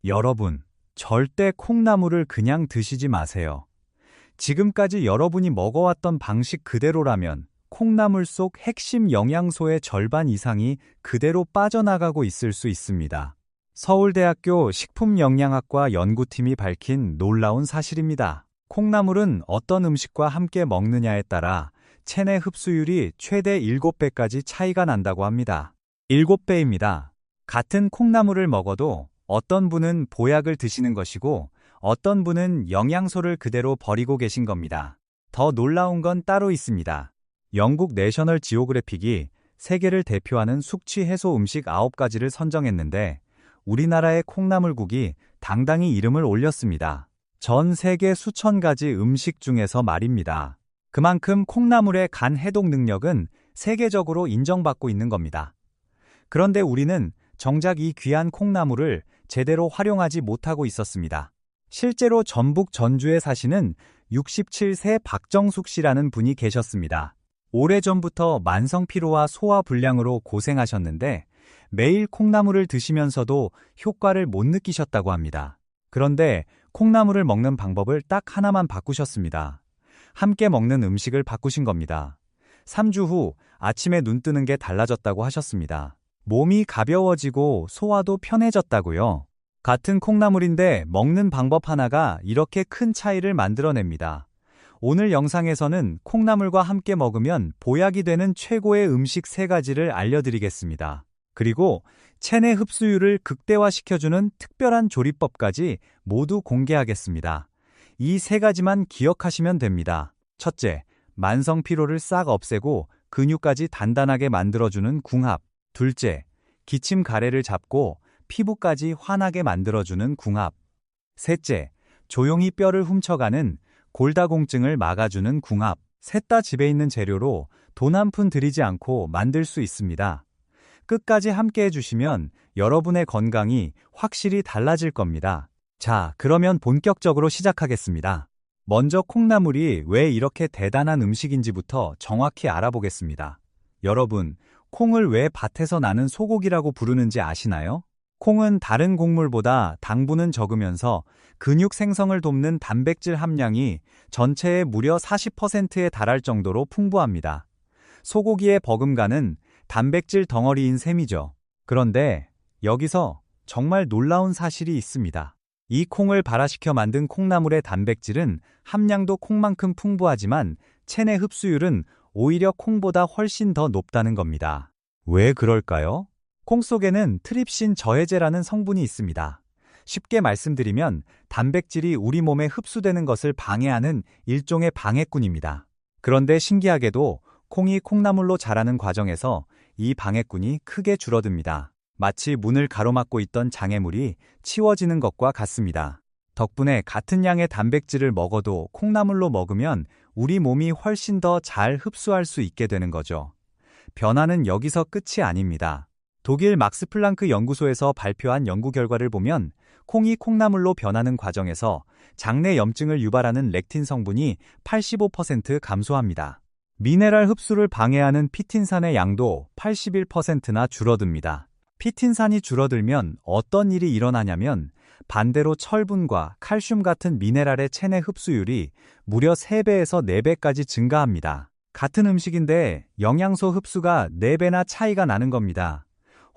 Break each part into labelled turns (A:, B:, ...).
A: 여러분, 절대 콩나물을 그냥 드시지 마세요. 지금까지 여러분이 먹어왔던 방식 그대로라면 콩나물 속 핵심 영양소의 절반 이상이 그대로 빠져나가고 있을 수 있습니다. 서울대학교 식품영양학과 연구팀이 밝힌 놀라운 사실입니다. 콩나물은 어떤 음식과 함께 먹느냐에 따라 체내 흡수율이 최대 7배까지 차이가 난다고 합니다. 7배입니다. 같은 콩나물을 먹어도 어떤 분은 보약을 드시는 것이고 어떤 분은 영양소를 그대로 버리고 계신 겁니다. 더 놀라운 건 따로 있습니다. 영국 내셔널 지오그래픽이 세계를 대표하는 숙취 해소 음식 9가지를 선정했는데 우리나라의 콩나물국이 당당히 이름을 올렸습니다. 전 세계 수천 가지 음식 중에서 말입니다. 그만큼 콩나물의 간 해독 능력은 세계적으로 인정받고 있는 겁니다. 그런데 우리는 정작 이 귀한 콩나물을 제대로 활용하지 못하고 있었습니다. 실제로 전북 전주에 사시는 67세 박정숙 씨라는 분이 계셨습니다. 오래전부터 만성 피로와 소화 불량으로 고생하셨는데 매일 콩나물을 드시면서도 효과를 못 느끼셨다고 합니다. 그런데 콩나물을 먹는 방법을 딱 하나만 바꾸셨습니다. 함께 먹는 음식을 바꾸신 겁니다. 3주 후 아침에 눈 뜨는 게 달라졌다고 하셨습니다. 몸이 가벼워지고 소화도 편해졌다고요. 같은 콩나물인데 먹는 방법 하나가 이렇게 큰 차이를 만들어냅니다. 오늘 영상에서는 콩나물과 함께 먹으면 보약이 되는 최고의 음식 3가지를 알려드리겠습니다. 그리고 체내 흡수율을 극대화시켜주는 특별한 조리법까지 모두 공개하겠습니다. 이 3가지만 기억하시면 됩니다. 첫째, 만성 피로를 싹 없애고 근육까지 단단하게 만들어주는 궁합. 둘째, 기침 가래를 잡고 피부까지 환하게 만들어주는 궁합. 셋째, 조용히 뼈를 훔쳐가는 골다공증을 막아주는 궁합. 셋 다 집에 있는 재료로 돈 한 푼 들이지 않고 만들 수 있습니다. 끝까지 함께 해주시면 여러분의 건강이 확실히 달라질 겁니다. 자, 그러면 본격적으로 시작하겠습니다. 먼저 콩나물이 왜 이렇게 대단한 음식인지부터 정확히 알아보겠습니다. 여러분, 콩을 왜 밭에서 나는 소고기라고 부르는지 아시나요? 콩은 다른 곡물보다 당분은 적으면서 근육 생성을 돕는 단백질 함량이 전체의 무려 40%에 달할 정도로 풍부합니다. 소고기의 버금가는 단백질 덩어리인 셈이죠. 그런데 여기서 정말 놀라운 사실이 있습니다. 이 콩을 발화시켜 만든 콩나물의 단백질은 함량도 콩만큼 풍부하지만 체내 흡수율은 오히려 콩보다 훨씬 더 높다는 겁니다. 왜 그럴까요? 콩 속에는 트립신 저해제라는 성분이 있습니다. 쉽게 말씀드리면 단백질이 우리 몸에 흡수되는 것을 방해하는 일종의 방해꾼입니다. 그런데 신기하게도 콩이 콩나물로 자라는 과정에서 이 방해꾼이 크게 줄어듭니다. 마치 문을 가로막고 있던 장애물이 치워지는 것과 같습니다. 덕분에 같은 양의 단백질을 먹어도 콩나물로 먹으면 우리 몸이 훨씬 더 잘 흡수할 수 있게 되는 거죠. 변화는 여기서 끝이 아닙니다. 독일 막스 플랑크 연구소에서 발표한 연구 결과를 보면 콩이 콩나물로 변하는 과정에서 장내 염증을 유발하는 렉틴 성분이 85% 감소합니다. 미네랄 흡수를 방해하는 피틴산의 양도 81%나 줄어듭니다. 피틴산이 줄어들면 어떤 일이 일어나냐면 반대로 철분과 칼슘 같은 미네랄의 체내 흡수율이 무려 3배에서 4배까지 증가합니다. 같은 음식인데 영양소 흡수가 4배나 차이가 나는 겁니다.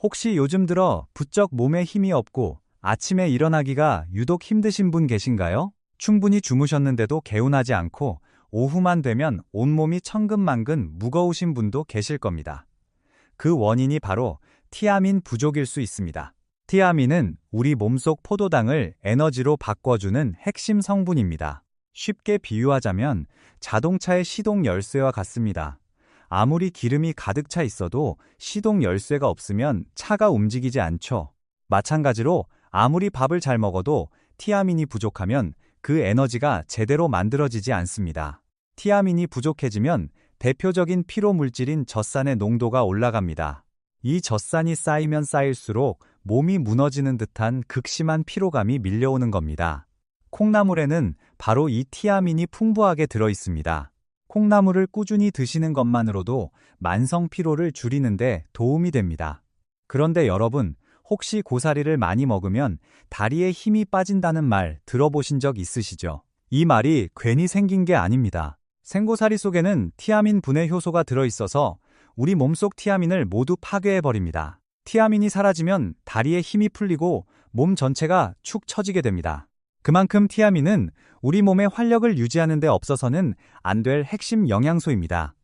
A: 혹시 요즘 들어 부쩍 몸에 힘이 없고 아침에 일어나기가 유독 힘드신 분 계신가요? 충분히 주무셨는데도 개운하지 않고 오후만 되면 온몸이 천근만근 무거우신 분도 계실 겁니다. 그 원인이 바로 티아민 부족일 수 있습니다. 티아민은 우리 몸속 포도당을 에너지로 바꿔주는 핵심 성분입니다. 쉽게 비유하자면 자동차의 시동 열쇠와 같습니다. 아무리 기름이 가득 차 있어도 시동 열쇠가 없으면 차가 움직이지 않죠. 마찬가지로 아무리 밥을 잘 먹어도 티아민이 부족하면 그 에너지가 제대로 만들어지지 않습니다. 티아민이 부족해지면 대표적인 피로 물질인 젖산의 농도가 올라갑니다. 이 젖산이 쌓이면 쌓일수록 몸이 무너지는 듯한 극심한 피로감이 밀려오는 겁니다. 콩나물에는 바로 이 티아민이 풍부하게 들어 있습니다. 콩나물을 꾸준히 드시는 것만으로도 만성 피로를 줄이는 데 도움이 됩니다. 그런데 여러분, 혹시 고사리를 많이 먹으면 다리에 힘이 빠진다는 말 들어보신 적 있으시죠? 이 말이 괜히 생긴 게 아닙니다. 생고사리 속에는 티아민 분해 효소가 들어있어서 우리 몸속 티아민을 모두 파괴해버립니다. 티아민이 사라지면 다리에 힘이 풀리고 몸 전체가 축 처지게 됩니다. 그만큼 티아민은 우리 몸의 활력을 유지하는 데 없어서는 안 될 핵심 영양소입니다.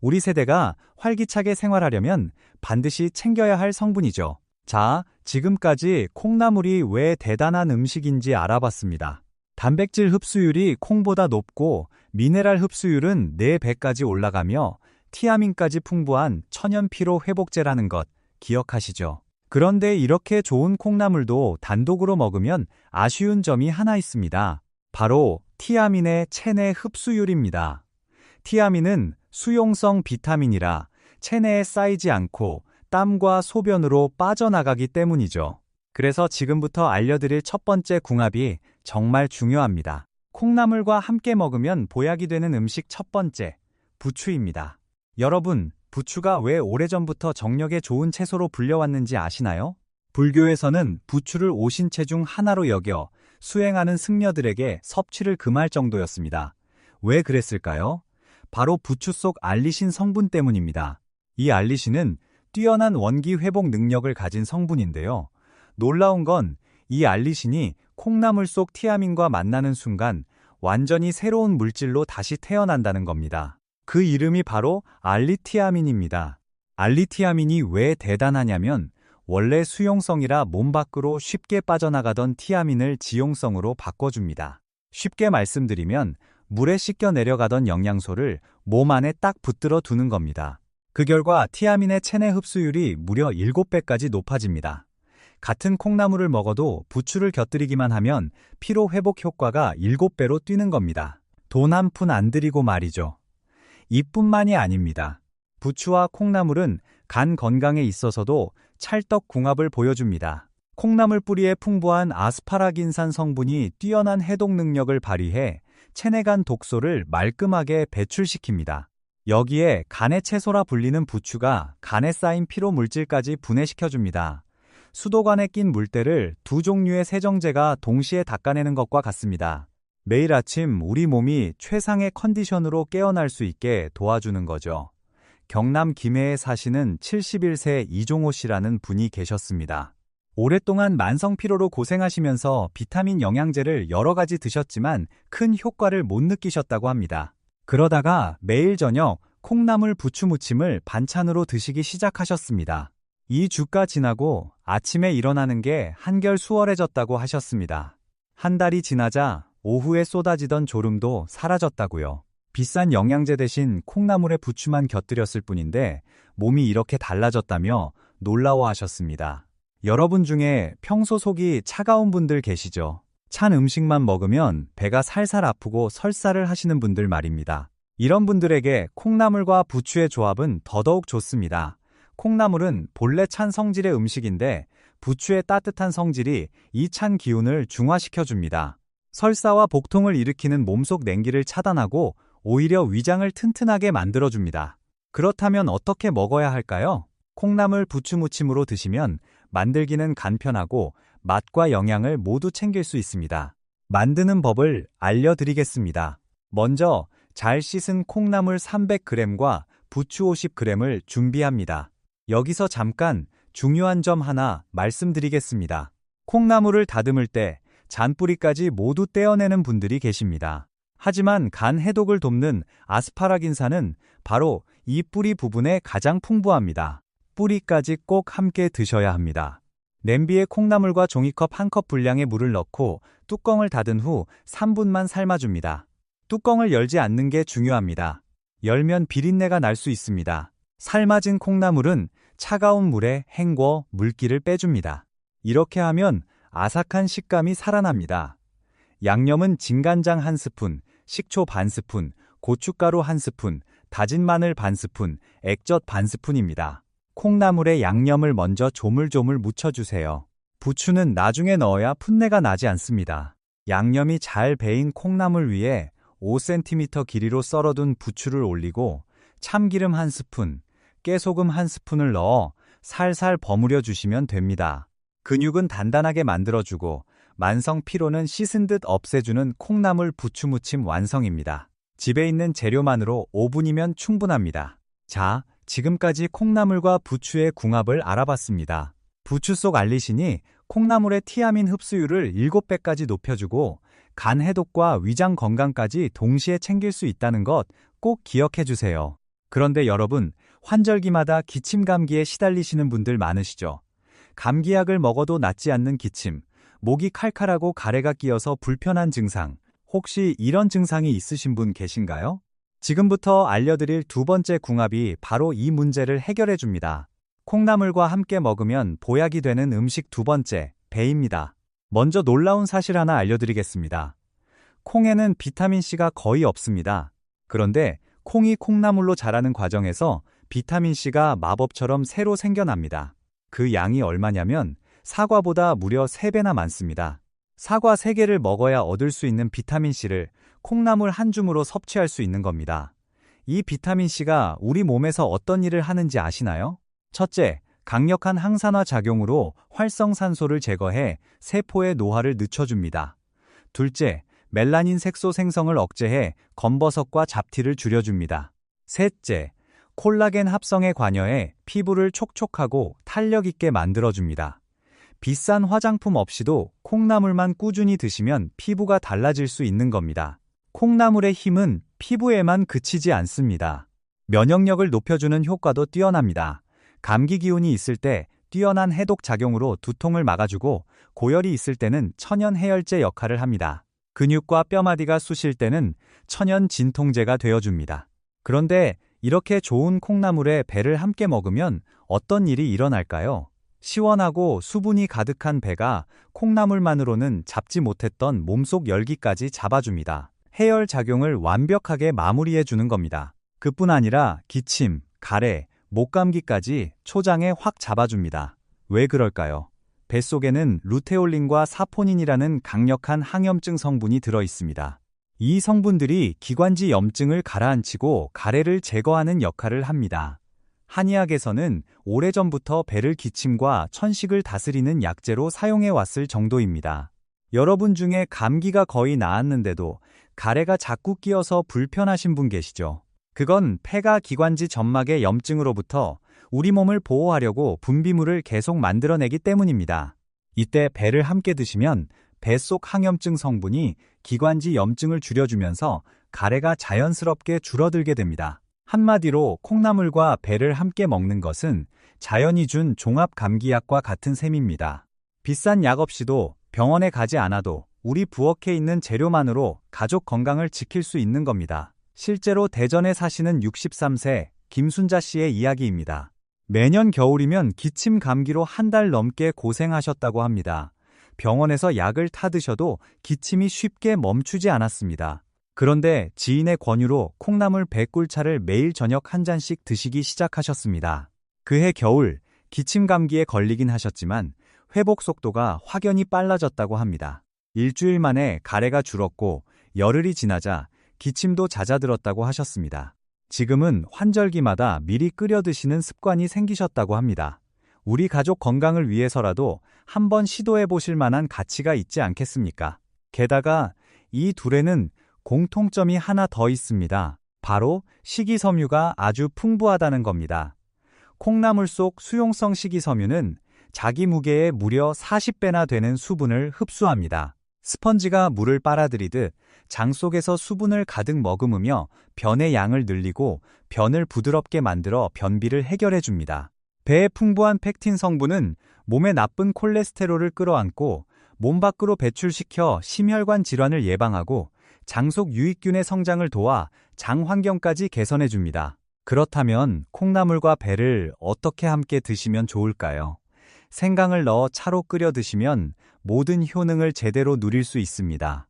A: 우리 세대가 활기차게 생활하려면 반드시 챙겨야 할 성분이죠. 자, 지금까지 콩나물이 왜 대단한 음식인지 알아봤습니다. 단백질 흡수율이 콩보다 높고 미네랄 흡수율은 4배까지 올라가며 티아민까지 풍부한 천연 피로 회복제라는 것 기억하시죠? 그런데 이렇게 좋은 콩나물도 단독으로 먹으면 아쉬운 점이 하나 있습니다. 바로 티아민의 체내 흡수율입니다. 티아민은 수용성 비타민이라 체내에 쌓이지 않고 땀과 소변으로 빠져나가기 때문이죠. 그래서 지금부터 알려드릴 첫 번째 궁합이 정말 중요합니다. 콩나물과 함께 먹으면 보약이 되는 음식 첫 번째, 부추입니다. 여러분, 부추가 왜 오래전부터 정력에 좋은 채소로 불려왔는지 아시나요? 불교에서는 부추를 오신채 중 하나로 여겨 수행하는 승려들에게 섭취를 금할 정도였습니다. 왜 그랬을까요? 바로 부추 속 알리신 성분 때문입니다. 이 알리신은 뛰어난 원기 회복 능력을 가진 성분인데요. 놀라운 건 이 알리신이 콩나물 속 티아민과 만나는 순간 완전히 새로운 물질로 다시 태어난다는 겁니다. 그 이름이 바로 알리티아민입니다. 알리티아민이 왜 대단하냐면 원래 수용성이라 몸 밖으로 쉽게 빠져나가던 티아민을 지용성으로 바꿔줍니다. 쉽게 말씀드리면 물에 씻겨 내려가던 영양소를 몸 안에 딱 붙들어 두는 겁니다. 그 결과 티아민의 체내 흡수율이 무려 7배까지 높아집니다. 같은 콩나물을 먹어도 부추를 곁들이기만 하면 피로 회복 효과가 7배로 뛰는 겁니다. 돈 한 푼 안 들이고 말이죠. 이뿐만이 아닙니다. 부추와 콩나물은 간 건강에 있어서도 찰떡 궁합을 보여줍니다. 콩나물 뿌리에 풍부한 아스파라긴산 성분이 뛰어난 해독 능력을 발휘해 체내간 독소를 말끔하게 배출시킵니다. 여기에 간의 채소라 불리는 부추가 간에 쌓인 피로 물질까지 분해시켜줍니다. 수도관에 낀 물때를 두 종류의 세정제가 동시에 닦아내는 것과 같습니다. 매일 아침 우리 몸이 최상의 컨디션으로 깨어날 수 있게 도와주는 거죠. 경남 김해에 사시는 71세 이종호 씨라는 분이 계셨습니다. 오랫동안 만성 피로로 고생하시면서 비타민 영양제를 여러 가지 드셨지만 큰 효과를 못 느끼셨다고 합니다. 그러다가 매일 저녁 콩나물 부추 무침을 반찬으로 드시기 시작하셨습니다. 2주가 지나고 아침에 일어나는 게 한결 수월해졌다고 하셨습니다. 한 달이 지나자 오후에 쏟아지던 졸음도 사라졌다고요. 비싼 영양제 대신 콩나물에 부추만 곁들였을 뿐인데 몸이 이렇게 달라졌다며 놀라워하셨습니다. 여러분 중에 평소 속이 차가운 분들 계시죠? 찬 음식만 먹으면 배가 살살 아프고 설사를 하시는 분들 말입니다. 이런 분들에게 콩나물과 부추의 조합은 더더욱 좋습니다. 콩나물은 본래 찬 성질의 음식인데 부추의 따뜻한 성질이 이 찬 기운을 중화시켜줍니다. 설사와 복통을 일으키는 몸속 냉기를 차단하고 오히려 위장을 튼튼하게 만들어줍니다. 그렇다면 어떻게 먹어야 할까요? 콩나물 부추 무침으로 드시면 만들기는 간편하고 맛과 영양을 모두 챙길 수 있습니다. 만드는 법을 알려드리겠습니다. 먼저 잘 씻은 콩나물 300g과 부추 50g을 준비합니다. 여기서 잠깐 중요한 점 하나 말씀드리겠습니다. 콩나물을 다듬을 때 잔뿌리까지 모두 떼어내는 분들이 계십니다. 하지만 간 해독을 돕는 아스파라긴산은 바로 이 뿌리 부분에 가장 풍부합니다. 뿌리까지 꼭 함께 드셔야 합니다. 냄비에 콩나물과 종이컵 1컵 분량의 물을 넣고 뚜껑을 닫은 후 3분만 삶아줍니다. 뚜껑을 열지 않는 게 중요합니다. 열면 비린내가 날 수 있습니다. 삶아진 콩나물은 차가운 물에 헹궈 물기를 빼줍니다. 이렇게 하면 아삭한 식감이 살아납니다. 양념은 진간장 1스푼, 식초 반스푼, 고춧가루 1스푼, 다진 마늘 반스푼, 액젓 반스푼입니다. 콩나물에 양념을 먼저 조물조물 묻혀주세요. 부추는 나중에 넣어야 풋내가 나지 않습니다. 양념이 잘 배인 콩나물 위에 5cm 길이로 썰어둔 부추를 올리고 참기름 1스푼, 깨소금 1스푼을 넣어 살살 버무려 주시면 됩니다. 근육은 단단하게 만들어주고 만성 피로는 씻은 듯 없애주는 콩나물 부추무침 완성입니다. 집에 있는 재료만으로 5분이면 충분합니다. 자, 지금까지 콩나물과 부추의 궁합을 알아봤습니다. 부추 속 알리신이 콩나물의 티아민 흡수율을 7배까지 높여주고 간 해독과 위장 건강까지 동시에 챙길 수 있다는 것 꼭 기억해 주세요. 그런데 여러분, 환절기마다 기침 감기에 시달리시는 분들 많으시죠? 감기약을 먹어도 낫지 않는 기침, 목이 칼칼하고 가래가 끼어서 불편한 증상, 혹시 이런 증상이 있으신 분 계신가요? 지금부터 알려드릴 두 번째 궁합이 바로 이 문제를 해결해 줍니다. 콩나물과 함께 먹으면 보약이 되는 음식 두 번째, 배입니다. 먼저 놀라운 사실 하나 알려드리겠습니다. 콩에는 비타민C가 거의 없습니다. 그런데 콩이 콩나물로 자라는 과정에서 비타민C가 마법처럼 새로 생겨납니다. 그 양이 얼마냐면 사과보다 무려 3배나 많습니다. 사과 3개를 먹어야 얻을 수 있는 비타민C를 콩나물 한 줌으로 섭취할 수 있는 겁니다. 이 비타민C가 우리 몸에서 어떤 일을 하는지 아시나요? 첫째, 강력한 항산화 작용으로 활성산소를 제거해 세포의 노화를 늦춰줍니다. 둘째, 멜라닌 색소 생성을 억제해 검버섯과 잡티를 줄여줍니다. 셋째, 콜라겐 합성에 관여해 피부를 촉촉하고 탄력 있게 만들어줍니다. 비싼 화장품 없이도 콩나물만 꾸준히 드시면 피부가 달라질 수 있는 겁니다. 콩나물의 힘은 피부에만 그치지 않습니다. 면역력을 높여주는 효과도 뛰어납니다. 감기 기운이 있을 때 뛰어난 해독 작용으로 두통을 막아주고 고열이 있을 때는 천연 해열제 역할을 합니다. 근육과 뼈마디가 쑤실 때는 천연 진통제가 되어줍니다. 그런데 이렇게 좋은 콩나물에 배를 함께 먹으면 어떤 일이 일어날까요? 시원하고 수분이 가득한 배가 콩나물만으로는 잡지 못했던 몸속 열기까지 잡아줍니다. 해열 작용을 완벽하게 마무리해 주는 겁니다. 그뿐 아니라 기침, 가래, 목감기까지 초장에 확 잡아줍니다. 왜 그럴까요? 뱃속에는 루테올린과 사포닌이라는 강력한 항염증 성분이 들어 있습니다. 이 성분들이 기관지 염증을 가라앉히고 가래를 제거하는 역할을 합니다. 한의학에서는 오래전부터 배를 기침과 천식을 다스리는 약재로 사용해 왔을 정도입니다. 여러분 중에 감기가 거의 나았는데도 가래가 자꾸 끼어서 불편하신 분 계시죠? 그건 폐가 기관지 점막의 염증으로부터 우리 몸을 보호하려고 분비물을 계속 만들어내기 때문입니다. 이때 배를 함께 드시면 뱃속 항염증 성분이 기관지 염증을 줄여주면서 가래가 자연스럽게 줄어들게 됩니다. 한마디로 콩나물과 배를 함께 먹는 것은 자연이 준 종합 감기약과 같은 셈입니다. 비싼 약 없이도 병원에 가지 않아도 우리 부엌에 있는 재료만으로 가족 건강을 지킬 수 있는 겁니다. 실제로 대전에 사시는 63세 김순자 씨의 이야기입니다. 매년 겨울이면 기침 감기로 한 달 넘게 고생하셨다고 합니다. 병원에서 약을 타드셔도 기침이 쉽게 멈추지 않았습니다. 그런데 지인의 권유로 콩나물 배꿀차를 매일 저녁 한 잔씩 드시기 시작하셨습니다. 그해 겨울 기침 감기에 걸리긴 하셨지만 회복 속도가 확연히 빨라졌다고 합니다. 일주일 만에 가래가 줄었고 열흘이 지나자 기침도 잦아들었다고 하셨습니다. 지금은 환절기마다 미리 끓여 드시는 습관이 생기셨다고 합니다. 우리 가족 건강을 위해서라도 한번 시도해 보실 만한 가치가 있지 않겠습니까? 게다가 이 둘에는 공통점이 하나 더 있습니다. 바로 식이섬유가 아주 풍부하다는 겁니다. 콩나물 속 수용성 식이섬유는 자기 무게의 무려 40배나 되는 수분을 흡수합니다. 스펀지가 물을 빨아들이듯 장 속에서 수분을 가득 머금으며 변의 양을 늘리고 변을 부드럽게 만들어 변비를 해결해 줍니다. 배에 풍부한 펙틴 성분은 몸의 나쁜 콜레스테롤을 끌어안고 몸 밖으로 배출시켜 심혈관 질환을 예방하고 장 속 유익균의 성장을 도와 장 환경까지 개선해 줍니다. 그렇다면 콩나물과 배를 어떻게 함께 드시면 좋을까요? 생강을 넣어 차로 끓여 드시면 모든 효능을 제대로 누릴 수 있습니다.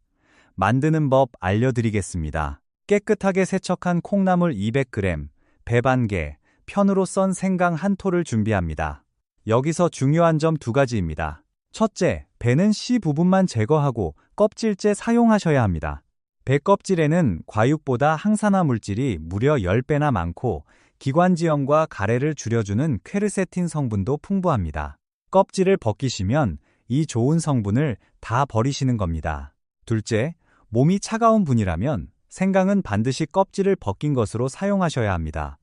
A: 만드는 법 알려드리겠습니다. 깨끗하게 세척한 콩나물 200g, 배 반 개, 편으로 썬 생강 한 톨을 준비합니다. 여기서 중요한 점 두 가지입니다. 첫째, 배는 씨 부분만 제거하고 껍질째 사용하셔야 합니다. 배 껍질에는 과육보다 항산화 물질이 무려 10배나 많고 기관지염과 가래를 줄여주는 퀘르세틴 성분도 풍부합니다. 껍질을 벗기시면 이 좋은 성분을 다 버리시는 겁니다. 둘째, 몸이 차가운 분이라면 생강은 반드시 껍질을 벗긴 것으로 사용하셔야 합니다.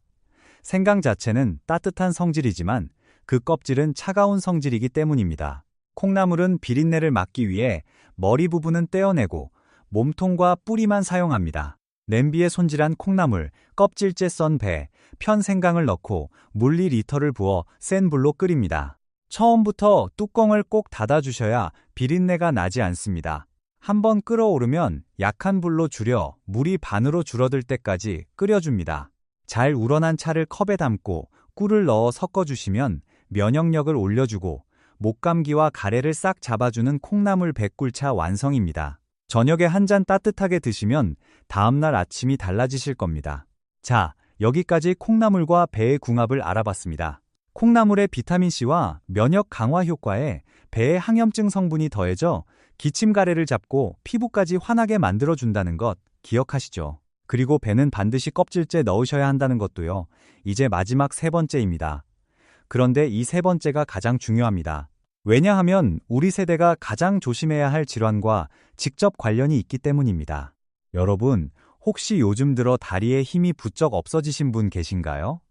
A: 생강 자체는 따뜻한 성질이지만 그 껍질은 차가운 성질이기 때문입니다. 콩나물은 비린내를 막기 위해 머리 부분은 떼어내고 몸통과 뿌리만 사용합니다. 냄비에 손질한 콩나물, 껍질째 썬 배, 편 생강을 넣고 물 2리터를 부어 센 불로 끓입니다. 처음부터 뚜껑을 꼭 닫아주셔야 비린내가 나지 않습니다. 한번 끓어오르면 약한 불로 줄여 물이 반으로 줄어들 때까지 끓여줍니다. 잘 우러난 차를 컵에 담고 꿀을 넣어 섞어주시면 면역력을 올려주고 목감기와 가래를 싹 잡아주는 콩나물 백꿀차 완성입니다. 저녁에 한 잔 따뜻하게 드시면 다음날 아침이 달라지실 겁니다. 자, 여기까지 콩나물과 배의 궁합을 알아봤습니다. 콩나물의 비타민C와 면역 강화 효과에 배의 항염증 성분이 더해져 기침 가래를 잡고 피부까지 환하게 만들어준다는 것 기억하시죠? 그리고 배는 반드시 껍질째 넣으셔야 한다는 것도요. 이제 마지막 세 번째입니다. 그런데 이 세 번째가 가장 중요합니다. 왜냐하면 우리 세대가 가장 조심해야 할 질환과 직접 관련이 있기 때문입니다. 여러분, 혹시 요즘 들어 다리에 힘이 부쩍 없어지신 분 계신가요?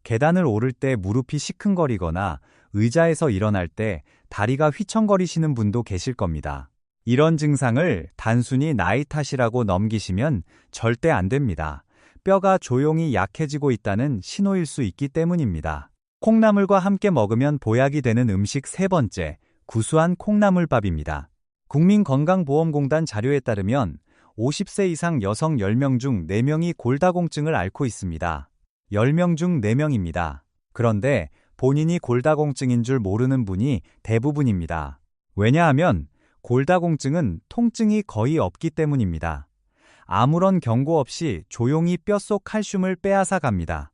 A: 계단을 오를 때 무릎이 시큰거리거나 의자에서 일어날 때 다리가 휘청거리시는 분도 계실 겁니다. 이런 증상을 단순히 나이 탓이라고 넘기시면 절대 안 됩니다. 뼈가 조용히 약해지고 있다는 신호일 수 있기 때문입니다. 콩나물과 함께 먹으면 보약이 되는 음식 세 번째, 구수한 콩나물밥입니다. 국민건강보험공단 자료에 따르면 50세 이상 여성 10명 중 4명이 골다공증을 앓고 있습니다. 10명 중 4명입니다. 그런데 본인이 골다공증인 줄 모르는 분이 대부분입니다. 왜냐하면 골다공증은 통증이 거의 없기 때문입니다. 아무런 경고 없이 조용히 뼛속 칼슘을 빼앗아 갑니다.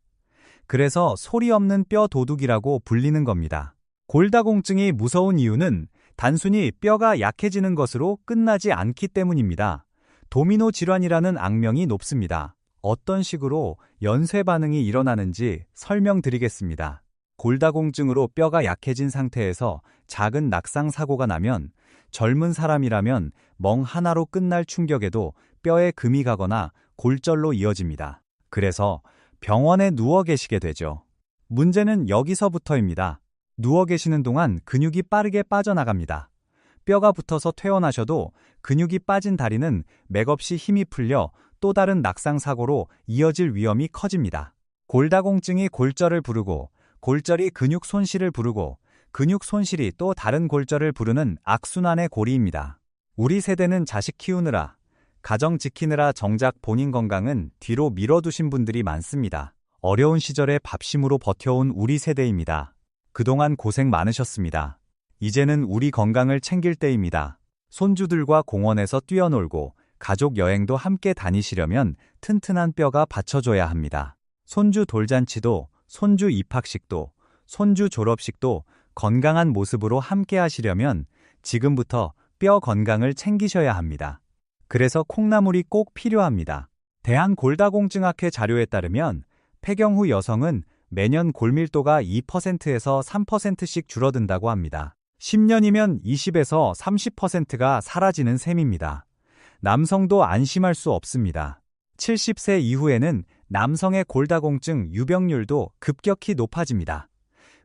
A: 그래서 소리 없는 뼈 도둑이라고 불리는 겁니다. 골다공증이 무서운 이유는 단순히 뼈가 약해지는 것으로 끝나지 않기 때문입니다. 도미노 질환이라는 악명이 높습니다. 어떤 식으로 연쇄 반응이 일어나는지 설명드리겠습니다. 골다공증으로 뼈가 약해진 상태에서 작은 낙상 사고가 나면 젊은 사람이라면 멍 하나로 끝날 충격에도 뼈에 금이 가거나 골절로 이어집니다. 그래서 병원에 누워 계시게 되죠. 문제는 여기서부터입니다. 누워 계시는 동안 근육이 빠르게 빠져나갑니다. 뼈가 붙어서 퇴원하셔도 근육이 빠진 다리는 맥없이 힘이 풀려 또 다른 낙상 사고로 이어질 위험이 커집니다. 골다공증이 골절을 부르고 골절이 근육 손실을 부르고 근육 손실이 또 다른 골절을 부르는 악순환의 고리입니다. 우리 세대는 자식 키우느라 가정 지키느라 정작 본인 건강은 뒤로 밀어두신 분들이 많습니다. 어려운 시절에 밥심으로 버텨온 우리 세대입니다. 그동안 고생 많으셨습니다. 이제는 우리 건강을 챙길 때입니다. 손주들과 공원에서 뛰어놀고 가족 여행도 함께 다니시려면 튼튼한 뼈가 받쳐줘야 합니다. 손주 돌잔치도, 손주 입학식도, 손주 졸업식도 건강한 모습으로 함께 하시려면 지금부터 뼈 건강을 챙기셔야 합니다. 그래서 콩나물이 꼭 필요합니다. 대한골다공증학회 자료에 따르면 폐경 후 여성은 매년 골밀도가 2%에서 3%씩 줄어든다고 합니다. 10년이면 20에서 30%가 사라지는 셈입니다. 남성도 안심할 수 없습니다. 70세 이후에는 남성의 골다공증 유병률도 급격히 높아집니다.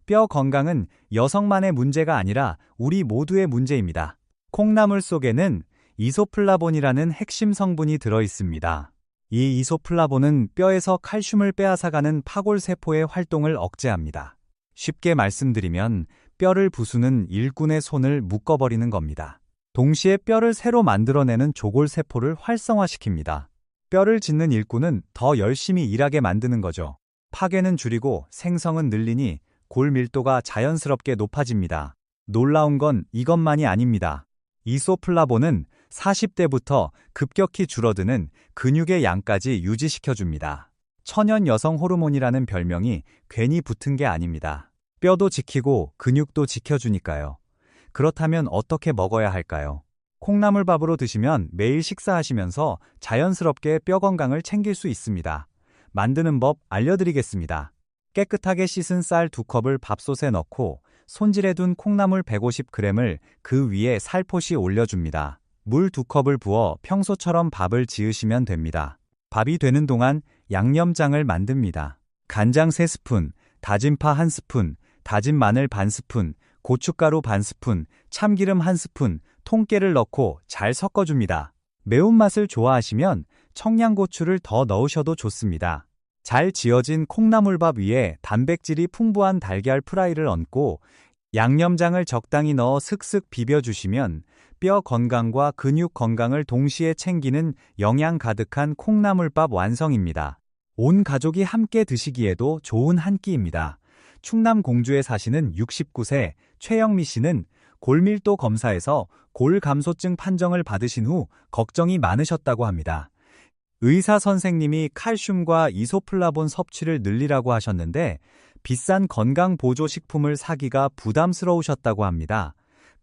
A: 뼈 건강은 여성만의 문제가 아니라 우리 모두의 문제입니다. 콩나물 속에는 이소플라본이라는 핵심 성분이 들어 있습니다. 이 이소플라본은 뼈에서 칼슘을 빼앗아가는 파골세포의 활동을 억제합니다. 쉽게 말씀드리면 뼈를 부수는 일꾼의 손을 묶어버리는 겁니다. 동시에 뼈를 새로 만들어내는 조골세포를 활성화시킵니다. 뼈를 짓는 일꾼은 더 열심히 일하게 만드는 거죠. 파괴는 줄이고 생성은 늘리니 골 밀도가 자연스럽게 높아집니다. 놀라운 건 이것만이 아닙니다. 이소플라본은 40대부터 급격히 줄어드는 근육의 양까지 유지시켜줍니다. 천연 여성 호르몬이라는 별명이 괜히 붙은 게 아닙니다. 뼈도 지키고 근육도 지켜주니까요. 그렇다면 어떻게 먹어야 할까요? 콩나물밥으로 드시면 매일 식사하시면서 자연스럽게 뼈 건강을 챙길 수 있습니다. 만드는 법 알려드리겠습니다. 깨끗하게 씻은 쌀 2컵을 밥솥에 넣고 손질해둔 콩나물 150g을 그 위에 살포시 올려줍니다. 물 2컵을 부어 평소처럼 밥을 지으시면 됩니다. 밥이 되는 동안 양념장을 만듭니다. 간장 3스푼, 다진 파 1스푼, 다진 마늘 반 스푼, 고춧가루 반 스푼, 참기름 1스푼, 통깨를 넣고 잘 섞어줍니다. 매운맛을 좋아하시면 청양고추를 더 넣으셔도 좋습니다. 잘 지어진 콩나물밥 위에 단백질이 풍부한 달걀 프라이를 얹고 양념장을 적당히 넣어 슥슥 비벼주시면 뼈 건강과 근육 건강을 동시에 챙기는 영양 가득한 콩나물밥 완성입니다. 온 가족이 함께 드시기에도 좋은 한 끼입니다. 충남 공주에 사시는 69세 최영미 씨는 골밀도 검사에서 골감소증 판정을 받으신 후 걱정이 많으셨다고 합니다. 의사 선생님이 칼슘과 이소플라본 섭취를 늘리라고 하셨는데 비싼 건강보조식품을 사기가 부담스러우셨다고 합니다.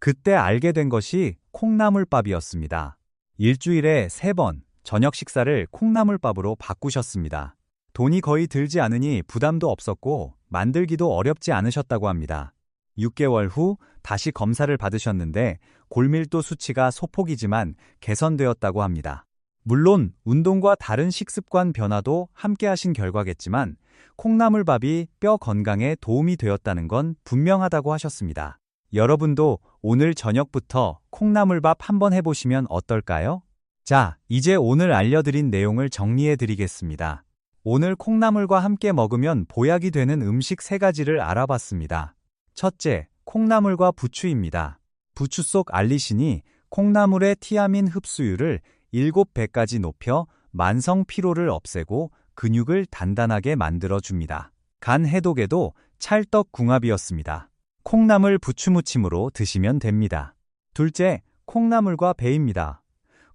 A: 그때 알게 된 것이 콩나물밥이었습니다. 일주일에 3번 저녁 식사를 콩나물밥으로 바꾸셨습니다. 돈이 거의 들지 않으니 부담도 없었고 만들기도 어렵지 않으셨다고 합니다. 6개월 후 다시 검사를 받으셨는데 골밀도 수치가 소폭이지만 개선되었다고 합니다. 물론 운동과 다른 식습관 변화도 함께 하신 결과겠지만 콩나물밥이 뼈 건강에 도움이 되었다는 건 분명하다고 하셨습니다. 여러분도 오늘 저녁부터 콩나물밥 한번 해보시면 어떨까요? 자, 이제 오늘 알려드린 내용을 정리해 드리겠습니다. 오늘 콩나물과 함께 먹으면 보약이 되는 음식 3가지를 알아봤습니다. 첫째, 콩나물과 부추입니다. 부추 속 알리신이 콩나물의 티아민 흡수율을 7배까지 높여 만성 피로를 없애고 근육을 단단하게 만들어줍니다. 간 해독에도 찰떡궁합이었습니다. 콩나물 부추무침으로 드시면 됩니다. 둘째, 콩나물과 배입니다.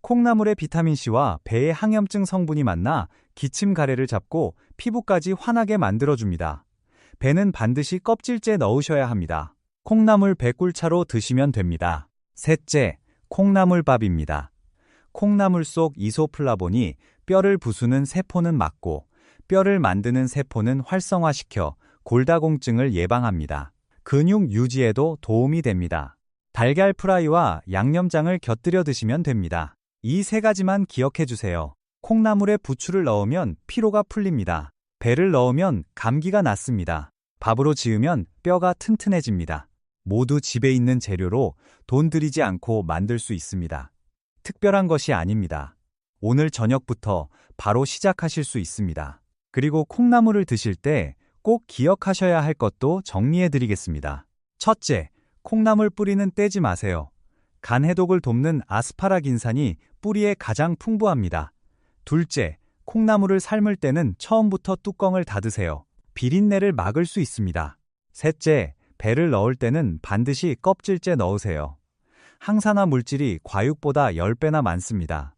A: 콩나물의 비타민C와 배의 항염증 성분이 만나 기침 가래를 잡고 피부까지 환하게 만들어줍니다. 배는 반드시 껍질째 넣으셔야 합니다. 콩나물 배꿀차로 드시면 됩니다. 셋째, 콩나물밥입니다. 콩나물 속 이소플라본이 뼈를 부수는 세포는 막고 뼈를 만드는 세포는 활성화시켜 골다공증을 예방합니다. 근육 유지에도 도움이 됩니다. 달걀 프라이와 양념장을 곁들여 드시면 됩니다. 이 3가지만 기억해 주세요. 콩나물에 부추를 넣으면 피로가 풀립니다. 배를 넣으면 감기가 낫습니다. 밥으로 지으면 뼈가 튼튼해집니다. 모두 집에 있는 재료로 돈 들이지 않고 만들 수 있습니다. 특별한 것이 아닙니다. 오늘 저녁부터 바로 시작하실 수 있습니다. 그리고 콩나물을 드실 때 꼭 기억하셔야 할 것도 정리해 드리겠습니다. 첫째, 콩나물 뿌리는 떼지 마세요. 간 해독을 돕는 아스파라긴산이 뿌리에 가장 풍부합니다. 둘째, 콩나물을 삶을 때는 처음부터 뚜껑을 닫으세요. 비린내를 막을 수 있습니다. 셋째, 배를 넣을 때는 반드시 껍질째 넣으세요. 항산화 물질이 과육보다 10배나 많습니다.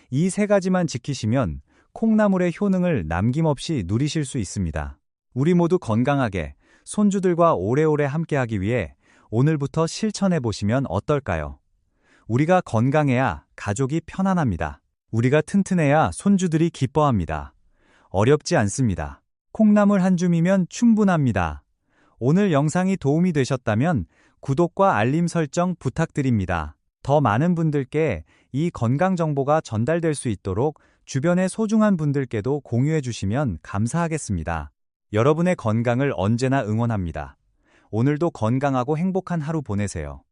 A: 이 3가지만 지키시면 콩나물의 효능을 남김없이 누리실 수 있습니다. 우리 모두 건강하게 손주들과 오래오래 함께하기 위해 오늘부터 실천해 보시면 어떨까요? 우리가 건강해야 가족이 편안합니다. 우리가 튼튼해야 손주들이 기뻐합니다. 어렵지 않습니다. 콩나물 한 줌이면 충분합니다. 오늘 영상이 도움이 되셨다면 구독과 알림 설정 부탁드립니다. 더 많은 분들께 이 건강 정보가 전달될 수 있도록 주변의 소중한 분들께도 공유해 주시면 감사하겠습니다. 여러분의 건강을 언제나 응원합니다. 오늘도 건강하고 행복한 하루 보내세요.